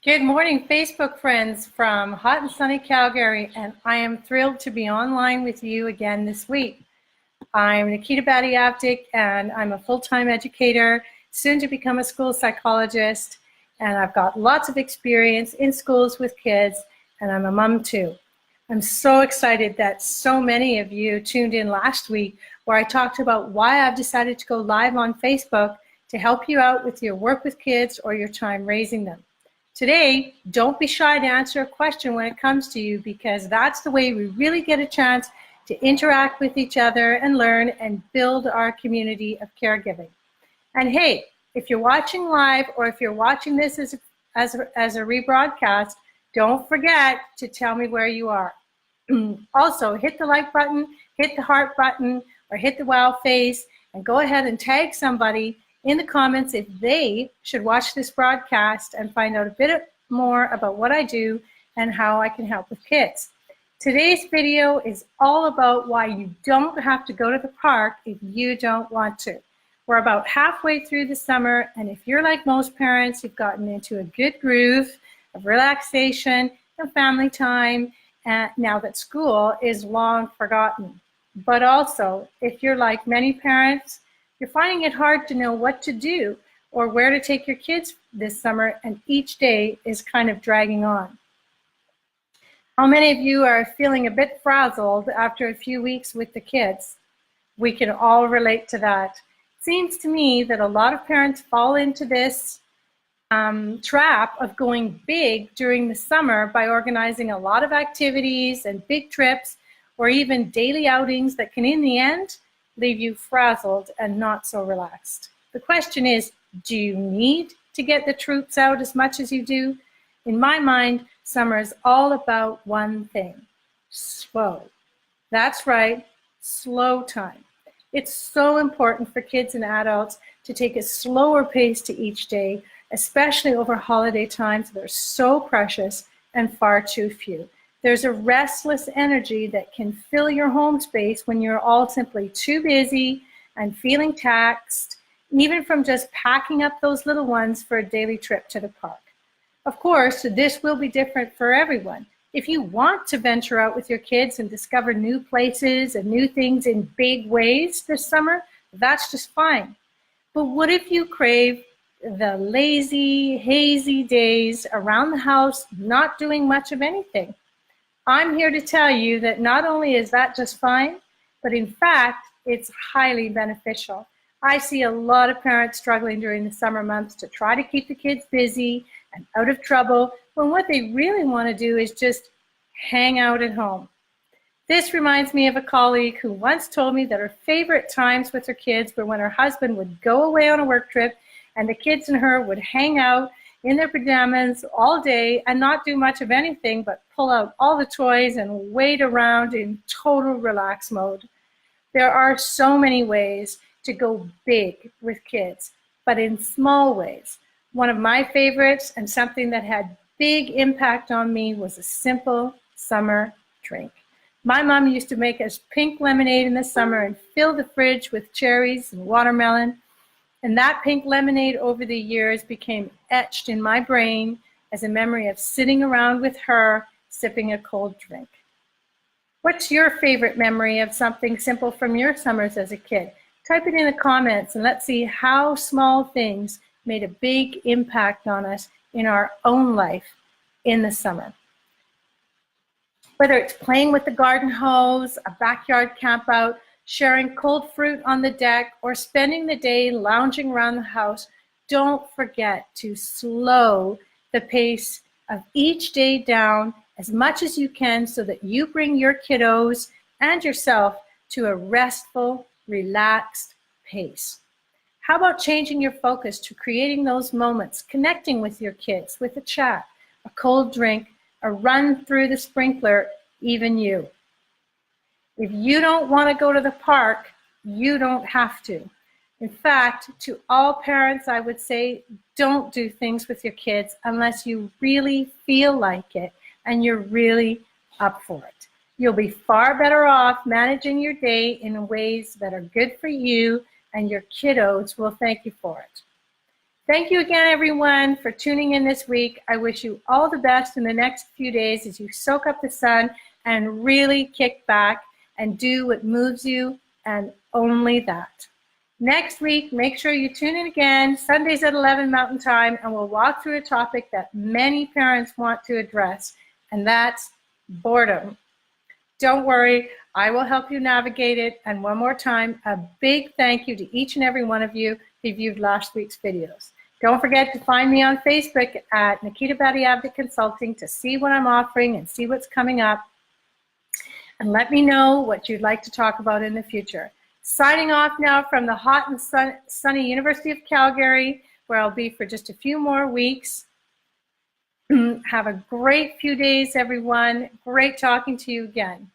Good morning, Facebook friends from hot and sunny Calgary, and I am thrilled to be online with you again this week. I'm Nikita Badiavdik, and I'm a full-time educator, soon to become a school psychologist, and I've got lots of experience in schools with kids, and I'm a mom too. I'm so excited that so many of you tuned in last week where I talked about why I've decided to go live on Facebook to help you out with your work with kids or your time raising them. Today, don't be shy to answer a question when it comes to you, because that's the way we really get a chance to interact with each other and learn and build our community of caregiving. And hey, if you're watching live or if you're watching this as a rebroadcast, don't forget to tell me where you are. Also, hit the like button, hit the heart button, or hit the wow face, and go ahead and tag somebody in the comments if they should watch this broadcast and find out a bit more about what I do and how I can help with kids. Today's video is all about why you don't have to go to the park if you don't want to. We're about halfway through the summer, and if you're like most parents, you've gotten into a good groove of relaxation and family time now that school is long forgotten. But also, if you're like many parents, you're finding it hard to know what to do or where to take your kids this summer, and each day is kind of dragging on. How many of you are feeling a bit frazzled after a few weeks with the kids? We can all relate to that. It seems to me that a lot of parents fall into this trap of going big during the summer by organizing a lot of activities and big trips or even daily outings that can, in the end, leave you frazzled and not so relaxed. The question is, do you need to get the troops out as much as you do? In my mind, summer is all about one thing: slow. That's right, slow time. It's so important for kids and adults to take a slower pace to each day, especially over holiday times that are so precious and far too few. There's a restless energy that can fill your home space when you're all simply too busy and feeling taxed, even from just packing up those little ones for a daily trip to the park. Of course, this will be different for everyone. If you want to venture out with your kids and discover new places and new things in big ways this summer, that's just fine. But what if you crave the lazy, hazy days around the house, not doing much of anything? I'm here to tell you that not only is that just fine, but in fact, it's highly beneficial. I see a lot of parents struggling during the summer months to try to keep the kids busy and out of trouble when what they really want to do is just hang out at home. This reminds me of a colleague who once told me that her favorite times with her kids were when her husband would go away on a work trip and the kids and her would hang out in their pajamas all day and not do much of anything but pull out all the toys and wait around in total relax mode. There are so many ways to go big with kids, but in small ways. One of my favorites and something that had big impact on me was a simple summer drink. My mom used to make us pink lemonade in the summer and fill the fridge with cherries and watermelon. And that pink lemonade over the years became etched in my brain as a memory of sitting around with her, sipping a cold drink. What's your favorite memory of something simple from your summers as a kid? Type it in the comments and let's see how small things made a big impact on us in our own life in the summer. Whether it's playing with the garden hose, a backyard camp out, sharing cold fruit on the deck, or spending the day lounging around the house, don't forget to slow the pace of each day down as much as you can so that you bring your kiddos and yourself to a restful, relaxed pace. How about changing your focus to creating those moments, connecting with your kids with a chat, a cold drink, a run through the sprinkler, even you? If you don't want to go to the park, you don't have to. In fact, to all parents, I would say, don't do things with your kids unless you really feel like it and you're really up for it. You'll be far better off managing your day in ways that are good for you, and your kiddos will thank you for it. Thank you again, everyone, for tuning in this week. I wish you all the best in the next few days as you soak up the sun and really kick back and do what moves you, and only that. Next week, make sure you tune in again, Sundays at 11 Mountain Time, and we'll walk through a topic that many parents want to address, and that's boredom. Don't worry, I will help you navigate it. And one more time, a big thank you to each and every one of you who viewed last week's videos. Don't forget to find me on Facebook at Nikita Badiavdik Consulting to see what I'm offering and see what's coming up. And let me know what you'd like to talk about in the future. Signing off now from the hot and sunny University of Calgary, where I'll be for just a few more weeks. Have a great few days, everyone. Great talking to you again.